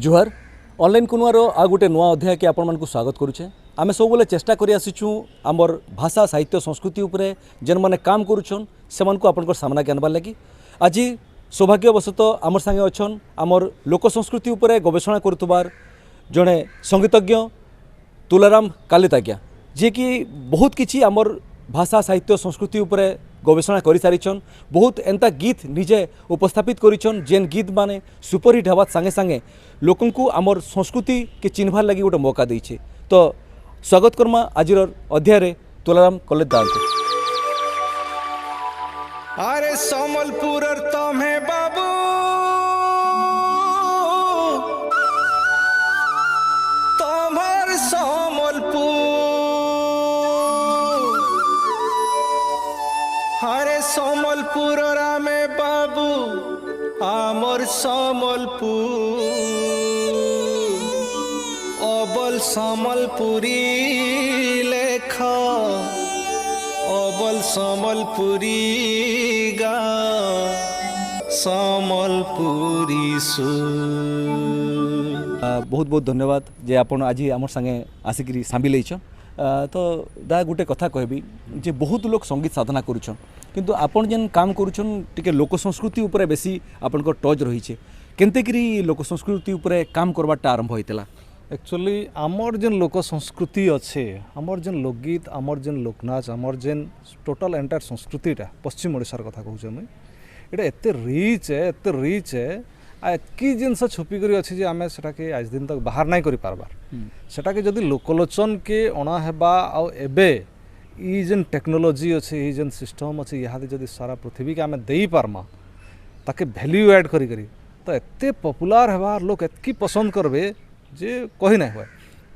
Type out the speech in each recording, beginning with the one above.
जुहार online कुनुआर आ गोटे नुआ अध्याय के आपण मानकु स्वागत करुचे। आमे सब बेले चेष्टा करि आसीचु आमर भाषा साहित्य संस्कृति उपरे जेन माने काम करुछन सेमानकु आपनकर सामना के आनबार लगी आज सौभाग्यवशतः आमर संगे अछन आमर लोक संस्कृति उपरे गवेषणा करुतबार जड़े संगीतज्ञ तुलाराम कालित आज्ञा जे कि बहुत किछि आमर भाषा साहित्य संस्कृति उपरे गवेषणा कर सारिछन। बहुत एंता गीत निजे उपस्थापित करिछन जेन गीत माने सुपरहिट हवा संगे संगे लोकंकु आमर संस्कृति के चिन्हबार लगी गोटे मौका देइछे। तो स्वागत करमा आज अध्याय रे तुलाराम कालित दांत। अरे समलपुर तमे बाबू तमर समलपुर अरे समलपुर रामे बाबू आमर समलपुर अबल समलपुरी लेख अबल समलपुरी गा समलपुरी सु। बहुत बहुत धन्यवाद जे आपण आज आम संगे आसिक सामिल होइछ। तो दा गोटे कथा कहबी जे बहुत लोग संगीत साधना करुछन किंतु आपण जेन काम करुछन टिके लोक संस्कृति उपरे बेसी आपनकर टच रहिछे। केनते करी लोक संस्कृति उपरे काम करबाटा आरंभ होइतला? एक्चुअली आमर जेन लोक संस्कृति अच्छे आमर जेन लोकगीत आमर जेन लोकनाच आमर जेन टोटल एंटायर संस्कृतिटा पश्चिम ओडिशार कथा कहूँ मुझे ये एते रिच है आ कि जिनस छुपिक अच्छी जे आम से आज दिन तक बाहर नहीं करि पारबार सेटा के जदि लोकलोचन के अणा हेबा आ एबे ई जेन टेक्नोलोजी अच्छे ई जेन सिस्टम अच्छे यहाँ जदि सारा पृथ्वी के आम दे पारमा ताके वैल्यू ऐड करी तो एते पॉपुलर हेबा लोग एतकी पसंद करबे जे कही ना हुए।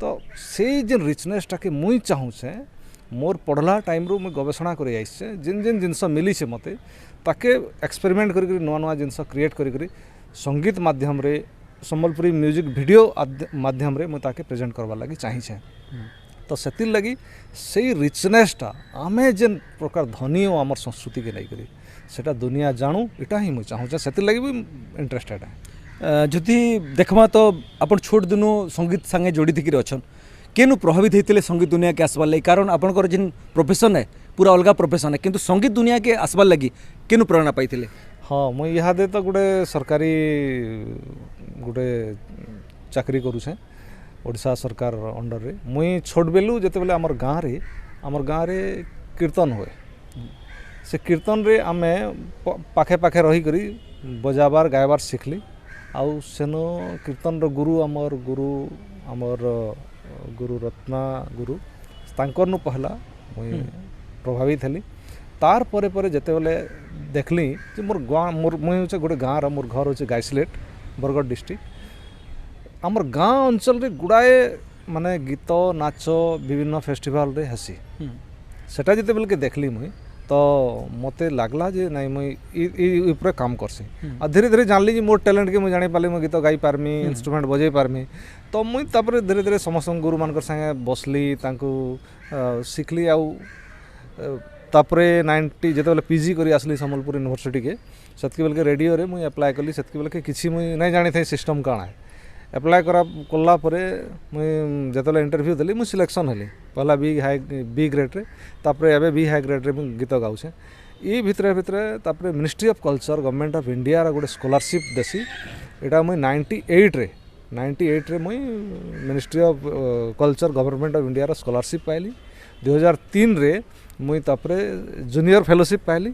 तो से जेन रिचनेसटा के मुई चाहूचे मोर पढ़ला टाइम रू मुई गवेषणा करी आइसे जेन जेन जिनस मिली से मते ताके एक्सपेरिमेंट करी नुआ नुआ जिनस क्रिएट करी संगीत माध्यम रे संबलपुरी म्यूजिक वीडियो माध्यम रे मुई ताके प्रेजेंट करवा लगी चाहिए। तो सेतिर लगी से रिचनेसटा आमे जेन प्रकार धनी और आमर संस्कृति के नहीं करी सेटा दुनिया जानू इटा ही मुई चाहूचे सेतिर लगी भी इंटरेस्टेड है। जदि देखमा तो अपन छोट दिनू संगीत संगे जोड़ी थी अच्छन केनु प्रभावित होते संगीत दुनिया के आसबार लगी कारण आपंकर जेन प्रोफेशन है पूरा अलग प्रोफेशन है किंतु संगीत दुनिया के आसबार लगी केनु प्रेरणा पाई? हाँ मुई इहादे तो गोटे सरकारी गोटे चाकरी करुछे ओडिशा सरकार अंडर रे मुई छोट बेलू जेते बेले हमर गाँव रे कीर्तन हुए से कीर्तन रे आमे पाखे पाखे रही करी बजाबार गायबार सिखली आउ सेनो कीर्तन रो गुरु आमर गुरु रत्ना गुरु तांकर नु पहला मुई प्रभावित हेली तार परे परे जेते बेले देखली जे मोर मुई होचे गोटे गाँव मोर घर होचे गाइसलेट बरगढ़ डिस्ट्रिक्ट आमर गाँव अंचल रे गुड़ाए माने गीत नाच विभिन्न फेस्टिवल रे हसी सेटा जेते बेले के देखली मुई तो मते लागला जे नहीं मुई ऊपर काम करसी आ धीरे धीरे जानली जे मोर टैलेंट के मुई जानि पाली मो गीत गाई पारमी इंस्ट्रूमेंट बजाई पारमी तो मुई तापर धीरे धीरे समस्त गुरु मानकर संगे बसली तांको सिखली आउ तापरे 90 जेते बेले पीजी करी आसली संबलपुर यूनिवर्सिटी के सेतकी बेले के रेडियो रे मुई अप्लाई कली सेतकी बेले के किछि मुई नहीं जानि थे सिस्टम काना है अप्लाई कला परे मुई जेते इंटरव्यू देली मुई सिलेक्शन हेली पहला बी ग्रेड रे तापरे एबे बी हाई ग्रेड रे मुई गीत गाउछे ई भितरे तापरे ministry of culture government of India रा गोटे स्कॉलरशिप देसी एटा मुई 98 रे मुई ministry of culture government of India रा स्कॉलरशिप पाइली 2003 रे मुई तापरे जूनियर फेलोशिप पाइली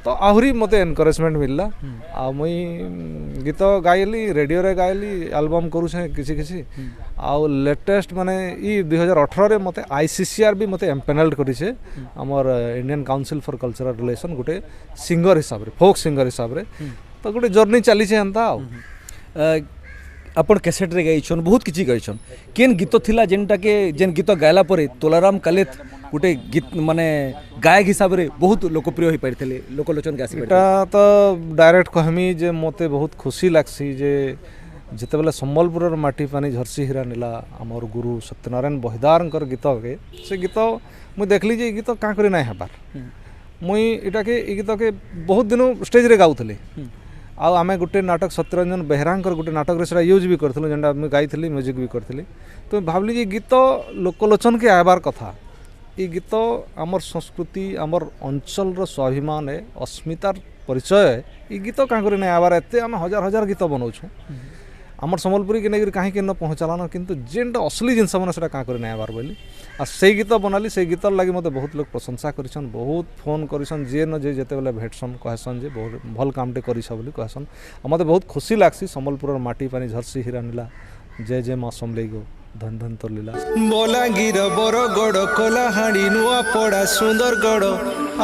तो आहरी मते एनकरेजमेंट मिलला आ मुई गीत गाइली रेडियो रे गाइली एल्बम करूछे किछि आ लेटेस्ट माने ई 2018 रे मते आईसीसीआर भी मते एम्पेनल्ड करिछे हमर Indian council for cultural relation गोटे सिंगर हिसाब रे फोक सिंगर हिसाब रे तो गोटे जर्नी चली छे एंता अपन कैसेट रे गाइछन बहुत किछि गाइछन केन गीत थिला जेनटा के जेन गीत गायला परे तुलाराम कालित गोटे गीत माने गायक हिसाब रे बहुत लोकप्रिय हो पारथिले लोकलोचन के आसी एटा तो डायरेक्ट कहमी जे मते बहुत खुशी लागसी जे जेते बेले संबलपुर माटी पानी झरसी हीरा नीला हमर गुरु सत्यनारायण बहिदारकर गीत के से गीत मुई देखली जे गीत का करी नाही हबार मुई इटा के गीत के बहुत दिन स्टेज रे गाउथले आमे गोटे नाटक सत्यरंजन बेहरांकर गोटे नाटक से यूज भी करथिलु जेंटा मैं गाइथिली म्यूजिक भी करथिली तो भाबली जे गीत लोकलोचन के आबार कथा ये गीत आमर संस्कृति आमर अंचल स्वाभिमान है अस्मितार परिचय ये गीत क्या कर नहीं आबार एत आम हजार हजार गीत बनाऊँ आमर सम्बलपुरी के नहीं कहीं न पहुँचालान किंतु जेनटा असली जिनस मैंने क्या कर नहीं आबार बोली आ से गीत बनाली से गीत लगी मत बहुत लोग प्रशंसा करिछन बहुत फोन करिछन जे न जे जेते बेले भेटसन कहसन जे बहुत भल कामटे करिछ बोली कहसन मत बहुत खुशी लागसी सम्बलपुर माटी पानी झरसी हीरा नीला जय जय माँ समलेई गो धन धन तोर लीला बलांगीर बरगड़ कलाहांडी नुआपड़ा सुंदरगढ़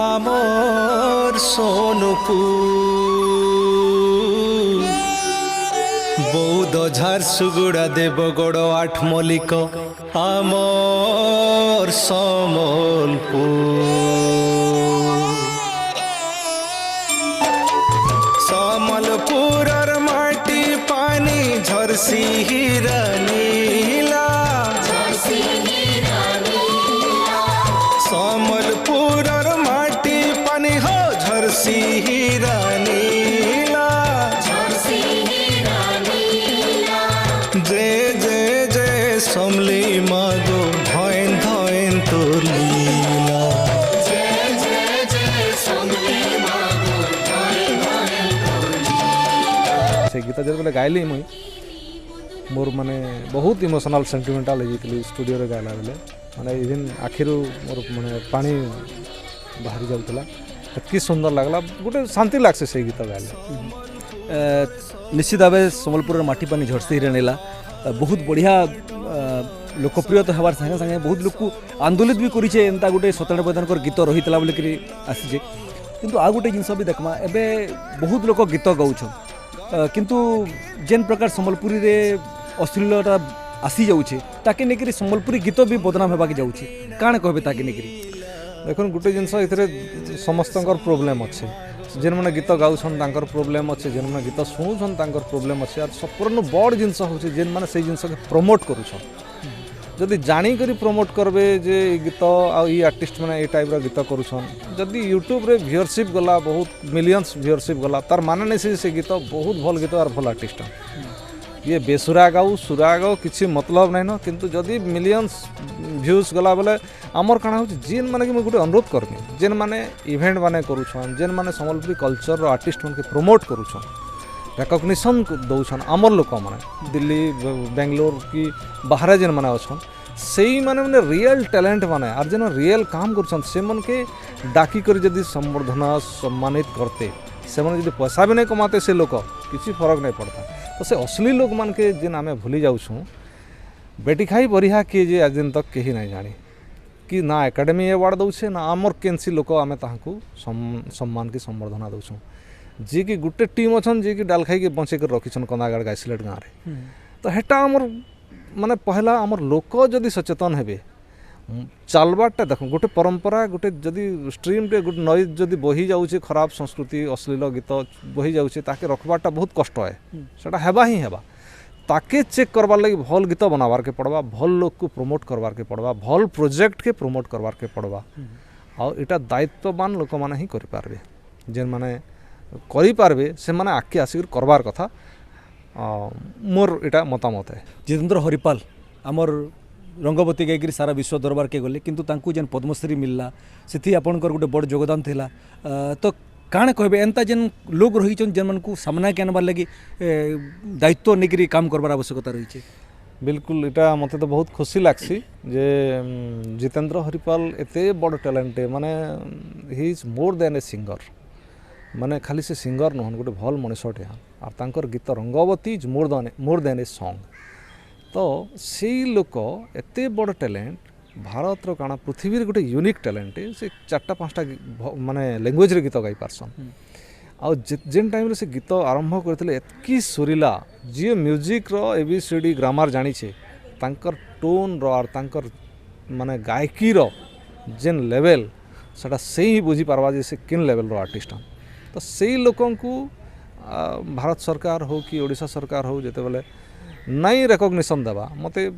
आमर सोनपुर बौद्ध झारसुगुड़ा देवगढ़ आठमल्लिक आमर सम्बलपुर सम्बलपुरर माटी पानी झरसी हीरा नीला सम्बलपुरर माटी पानी हो झरसी हीरा नीला जय जय जय समली मागो धैन धैन तोर लीला से गीत जो बेले गाइली मुई मोर माने बहुत इमोशनल सेंटिमेंटाल हो स्टूडियो रे गाइला बेले माने इवन आखिरु मोर माने पानी बाहरी जाउतला एतकी सुंदर लागला गोटे शांति लागसे से गीत गाइले निश्चित भाव सम्बलपुर माटी पानी झरसी हीरा नीला बहुत बढ़िया लोकप्रिय तो हबार संगे संगे बहुत लोग को आंदोलित भी करिछे एंता गोटे सत्यनारायण प्रधानकर गीत रहीतला बोली करी आसीजे किंतु आ गोटे जिनस भी देखमा एबे बहुत लोक गीत गाउछन किंतु जेन प्रकार सम्बलपुरी रे अश्लीलता आसी जाउछे ताके नेकरी सम्बलपुरी गीत भी बदनाम हेबाके जाउछे काण कहबे ताके नेकरी देखुन गोटे जिनस इथरे समस्तंकर प्रोब्लेम अच्छे जेन मैंने गीत गाउछन तांकर प्रोब्लेम अच्छे जेन मैंने गीत शुणुछन तांकर प्रोब्लेम अच्छे और सबरनु बड़ जिनस होचे जेन मैंने से जिनस के प्रमोट करूछन जदि जानी करी प्रमोट करबे जे गीत आ ई आर्टिस्ट मैंने ए टाइप रो गीत करूछन जदि यूट्यूब रे व्यूअरशिप गला बहुत मिलियंस व्यूअरशिप गला तार माने नहीं से गीत बहुत भल गीत और भल आर्टिस्ट ये बेसुरा गाऊ सुरा गाऊ किसी मतलब नहीं न किंतु जदि मिलियंस व्यूज गला बेले आमर काना हो जेन माने कि गोटे अनुरोध करमी जेन माने इवेंट माने करूछन जेन माने सम्बलपुरी कल्चर आर्टिस्ट मन के प्रमोट करूछन रेकग्निशन दौछन आमर लोक माने दिल्ली बेंगलोर की बाहर जेन माने अछन सेई माने माने रियल टैलेंट माने और जेन रियल काम करूछन से मन के डाकी कर जदि संवर्धना सम्मानित करते से मन जदि पैसा भी नहीं कमाते से लोक किसी फर्क नहीं पड़ता तो से असली लोक मान के जेन आमे भूली जाऊँ बेटी खाई बरिहा किए जे आज दिन तक कहीं नहीं जानी कि ना एकेडमी अवार्ड दौचे ना आमर केनसी लोक आमे ताहाकू सम्मान की संवर्धना दौछूँ जी कि गोटे टीम अच्छन जी कि डाल खाई के बंचे कर रखीछन कंदागढ़ गाइसलेट गाँव रे तो हेटा आमर माने पहला आमर लोक जदि सचेतन हेबे चालबाटा देख गोटे परंपरा गोटे जदि स्ट्रीम टे गोटे नई जदि बही जाऊे खराब संस्कृति अश्लील गीत बही जाऊे ताके रखबाटा बहुत कष्ट है सेटा हेबा ही हेबा ताके चेक करवार लगी भल गीत बनावार के पड़वा भल लोग को प्रमोट करवार के पड़वा भल प्रोजेक्ट के प्रमोट करवार के पड़वा और इटा दायित्ववान लोक माने ही करि पारबे जेन माने करि पारबे से माने आके आसिक करवार कथा मोर इटा मतामत है। जितेंद्र हरिपाल आमर रंगवती गायकरी सारा विश्व दरबार के गले किंतु तांकू जेन पद्मश्री मिलला सेथि आपनकर गोटे बड़ योगदान थिला तो काण कहबे एंता जेन लोग रहिछन जेन मन को सामना के आनबार लगी दायित्व नेकरी काम करबार आवश्यकता रही छे। बिल्कुल इटा मते तो बहुत खुशी लागसी जे जितेंद्र हरिपाल एते बड़ टैलेंट माने he is more than a singer माने खाली से सिंगर नहन गोटे भल मनुष्यटे और तांकर गीत Rangabati is more than a song तो से लोक एते बड़ टैलेंट भारत रो काना पृथ्वी गोटे यूनिक टैलेंट से 4-5टा माने लैंग्वेज रे गीत गाई पारसन आ जेन टाइम रे से गीत आरंभ करथिले एतकी सुरीला जे म्यूजिक रो एबीसीडी ग्रामर जानी छे तांकर टोन रो और तांकर माने गायकी रो जेन लेवल सेटा से ही बुझी पारबा जे से किन लेवल रो आर्टिस्ट तो से लोकन को भारत सरकार हो कि ओडिशा सरकार हो जेते बेले नहीं रेकग्निशन देवा मते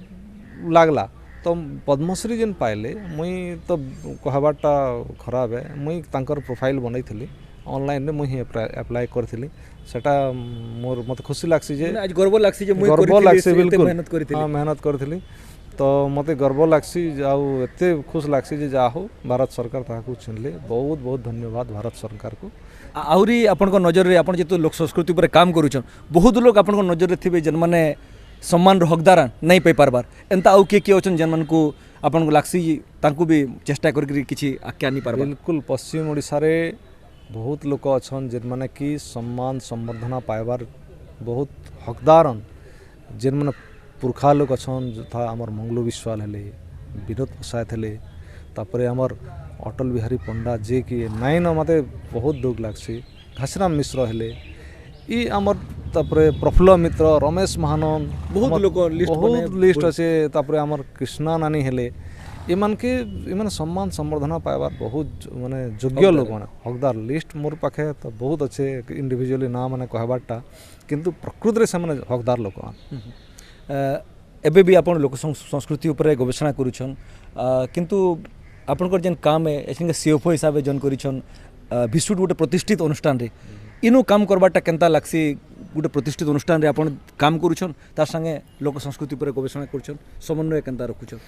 लागला तो पद्मश्री जेन पाइले मुई तो कहबाटा खराब है मुई तांकर प्रोफाइल बनई थी ऑनलाइन रे मुई अप्लाई करथिली सेटा मोर मते खुशी लागसी जे आज गर्व लागसी जे मुई गर्व करथिली, लागसी से एते बिल्कुल मेहनत करथिली। हाँ मेहनत करथिली तो मते गर्व लागसी आउ एते खुश लागसी जे जा हो भारत सरकार ताहाकू चिन्हले बहुत बहुत धन्यवाद भारत सरकार को। आहुरी आपनको नजर रे आपण जेतो लोक संस्कृति पर काम करूछन बहुत लोग आपनको नजर रे थिबे जन माने सम्मान रो हकदार नहीं पाई पारबार एंता आउ के अछन जन मन को आपनको लागसी तांकू भी चेष्टा करके किछि आज्ञा नहीं पारबार। बिल्कुल पश्चिम ओडिशा रे बहुत लोक अछन जेन माने कि सम्मान संवर्धना पाइबार बहुत हकदारन जेन माने पुरखा लोक अछन था हमर मंगलू विश्वाल हेले विनोद पसायत हेले तापरे हमर अटल बिहारी पंडा जे कि नाइन मते बहुत दुख लागसी घासीराम मिश्र हेले ई हमर तापरे प्रफुल्ल मित्र रमेश महानन बहुत लोक लिस्ट बने बहुत लिस्ट अच्छे तापरे हमर कृष्णा नानी हेले इमान के इमान सम्मान संवर्धना पाइबार बहुत माने योग्य लोक माने हकदार लिस्ट मोर पाखे तो बहुत अच्छे इंडिविजुअली ना माने कहबारटा किंतु प्रकृति रे से माने हकदार लोक एबे भी आपण लोक संस्कृति ऊपर गवेषणा करूछन किंतु आपनकर जेन काम है एछिन सीएफओ हिसाब से जन करिछन विशुट गोटे प्रतिष्ठित अनुष्ठान रे इनो काम करबाटा केनता लागसी गोटे प्रतिष्ठित अनुष्ठान रे आपण काम करूछन तार संगे लोक संस्कृति पर गवेषणा करूछन समन्वय केनता रखुछन।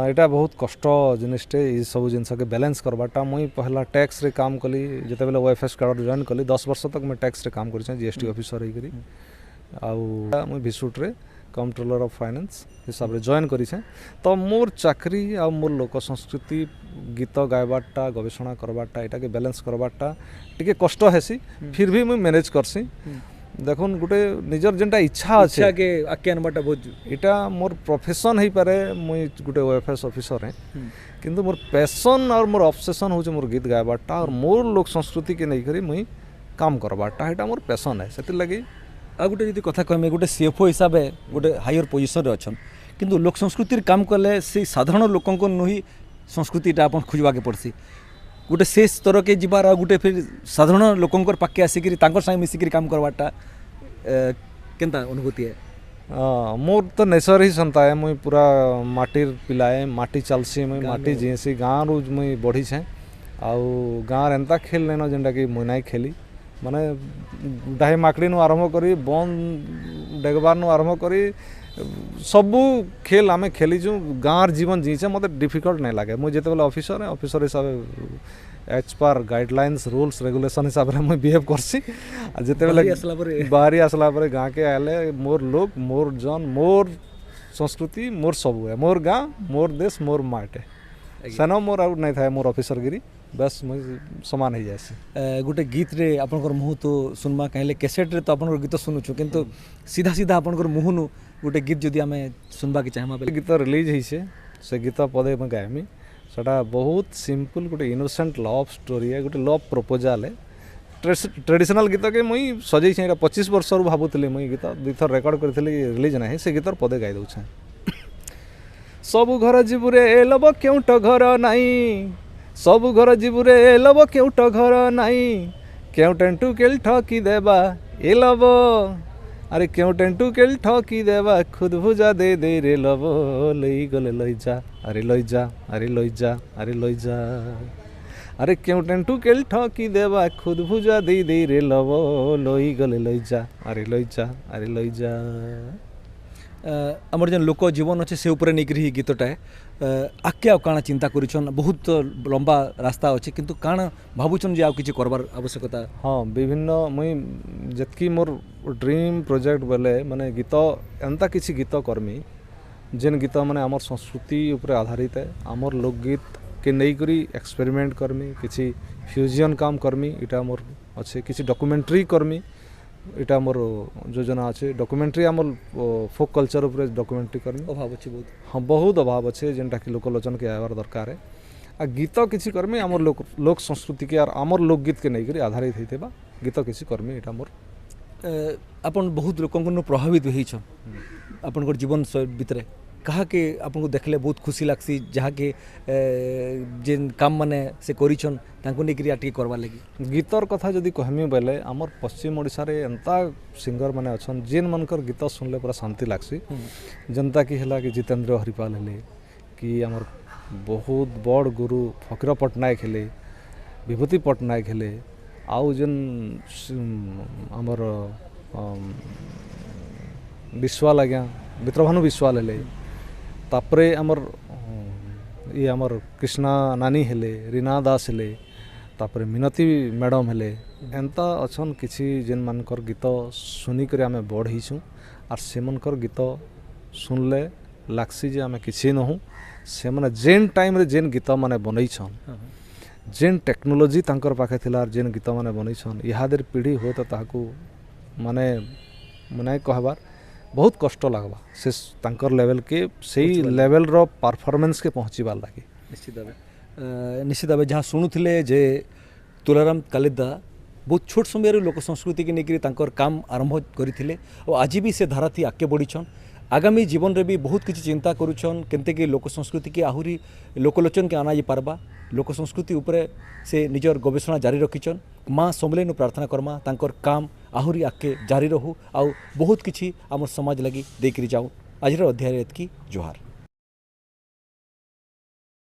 एटा बहुत कष्ट जिनिसटे ई सब जिनस के बैलेंस करबाटा मुई पहला टैक्स रे काम कली जते बेले ओएफएस कार्ड जॉइन कली 10 वर्ष तक मैं टैक्स रे काम करिछन जीएसटी ऑफिसर हे करी आउ मुई विशुट रे कंट्रोलर ऑफ फाइनेंस हिसाब रे जॉइन करिछे तो मोर चाकरी आ मोर लोक संस्कृति गीत गायबाटा गवेषणा करबाटा एटा के बैलेंस करबाटा टिके कष्ट हेसी फिर भी मुई मैनेज करसी देखुन गोटे निजर जेनटा इच्छा अच्छे के आके अनबाटा बहुत एटा मोर प्रोफेशन ही पारे मुई गोटे ओएफएस ऑफिसर है किंतु मोर पैशन और मोर ऑब्सेशन होचे मोर गीत गायबाटा और मोर लोक संस्कृति के नहीं करी मुई काम करबाटा एटा मोर पैशन है सेति लगी आ गोटे यदि कथा कहमे गोटे सीएफओ हिसाब से गोटे हायर पोजिशन रे अछन किंतु लोक संस्कृति काम कले से साधारण लोकन को नुही संस्कृतिटा अपन खोजवा के पड़सी गोटे से स्तर के जीवार आ गोटे फिर साधारण लोकन पाके आसिक तांकर संगे मिसिक काम करवाटा केनता अनुभूति है। मोर तो नेचर ही संता है मुई पूरा माटीर पिलाए माटी चलसी मुई माटी जीसी गाँव रू मुई बढ़ी छे आउ गाँव एंता खेल लेना जेनटा कि मुई नाई खेली माने डाही माकड़ी नु आरंभ करी बन डेगबार नु आरंभ करी सबू खेल आमे खेलीचु गाँव जीवन जीचे मते डिफिकल्ट नहीं लगे मुझे जिते ऑफिसर है ऑफिसर हिसाब as per guidelines rules regulation हिसाब से मुझे बिहेव करसी जिते बाहरी आसला पर गाँ के आले मोर लोग मोर जन मोर संस्कृति मोर सबू है मोर गाँ मोर देश मोर माटे सेनो मोर आउट नहीं था मोर ऑफिसर गिरी बस मुझे समान ही जाए गोटे गीत रे आपनकर मुँह तो सुनमा कहले कैसेट रे तो आपनकर गीत सुनुछु किंतु सीधा सीधा आपनकर मुँह नु गोटे गीत जदि आमे सुनबा के चाहमा बेले गीत रिलीज होइसे से गीत पदे मैं गायमी सेटा बहुत सिंपल गोटे इनोसेंट लव स्टोरी है गोटे लव प्रपोजल है ट्रेडिशनल गीत के मुई सजै छै 25 वर्ष रु भाबुतली मुई गीत दुई थर रेकॉर्ड करथिली रिलीज नाही से गीतर पदे गाई दउछे सब घर जीवरे लब केउट घर नाही सब घर जीवरे लब केउट घर नाही केउटेंटू केल ठकी देबा ए लब अरे केउटेंटू केल ठकी देबा खुद भुजा दे दे रे लब लई गले लई जा अरे लई जा अरे लई जा अरे लई जा अरे केउटेंटू केल ठकी देबा खुद भुजा दे दे रे लब लई गले लई जा अरे लई जा अरे लई जा आमर जेन लोक जीवन अच्छे से ऊपर नहीं ही गीतटा आके काଣା चिंता करूछन बहुत लंबा रास्ता अच्छे किंतु काଣା भावुछन जे आ किछि करबार आवश्यकता। हाँ विभिन्न मुई जतकी मोर ड्रीम प्रोजेक्ट बेले माने गीत एंता किछि गीत करमी जेन गीत माने आमर संस्कृति ऊपर आधारित है आमर लोकगीत के नहीं करी एक्सपेरिमेंट करमी किछि फ्यूजन काम करमी इटा मोर अच्छे किछि डॉक्यूमेंट्री करमी इटा मोर योजना अच्छे डॉक्यूमेंट्री आमर फोक कल्चर ऊपर डॉक्यूमेंट्री करमी अभाव अच्छे बहुत हाँ बहुत अभाव अच्छे जेनटा कि लोकलोचन के आवार दरकार है आ गीत किसी कर्मी आमर लोक संस्कृति के और आमर लोकगीत के नहीं करी आधारित होते बा गीत किसी कर्मी इटा मोर अपन बहुत लोक प्रभावित होइछन अपन जीवन भितर कहा के आपको देखले बहुत खुशी लागसी जहाँ के जेन काम माने से करिछन तांको नेकरी आटी करवा लगी गीतर कथा जदि कहमी बेले आमर पश्चिम ओडिशा रे एंता सिंगर माने अछन जेन मनकर गीत सुनले पूरा शांति लागसी जनता की हला कि जितेंद्र हरिपाल हेले कि आमर बहुत बड़ गुरु फकीर पटनायक हेले विभूति पटनायक हेले आउ जेन आमर विश्वाल आज्ञा मित्रभानु विश्वाल हेले तापरे आमर ये आमर कृष्णा नानी हेले रीना दास हेले तापरे मिनती मैडम हेले एंता अछन किछि जेन मानकर गीत सुनिकर आमे बढ़ीछुँ आर सेमनकर गीत सुनले लागसी जे आमे किछि नहु से माने जेन टाइम रे जेन गीत माने बनैछन जेन टेक्नोलोजी तांकर पाखे थिला जेन गीत माने बनैछन इहादेर पीढ़ी हो तो ताकू माने माने कहबार बहुत कष्ट लागबा से तांकर लेवल के सही लेवल रो परफॉर्मेंस के पहुँचीबार लागे निश्चित भाव जहाँ शुणुले जे तुलाराम कालिदा बहुत छोट समय लोक संस्कृति की लेकिन तांकर काम आरंभ करते और आज भी से धारा थी आगे बढ़ीछन आगामी जीवन रे भी बहुत किसी चिंता करुछन केमते कि लोक संस्कृति के आहुरी लोकलोचन के आना पारबा लोक संस्कृति उपरे से निजर गवेषणा जारी रखिछन माँ समलेनु प्रार्थना करमा तांकर काम आहुरी आगे जारी रहू आउ बहुत किसी आम समाज लगी देकरी जाऊ आज अध्याय एतकी जोहार।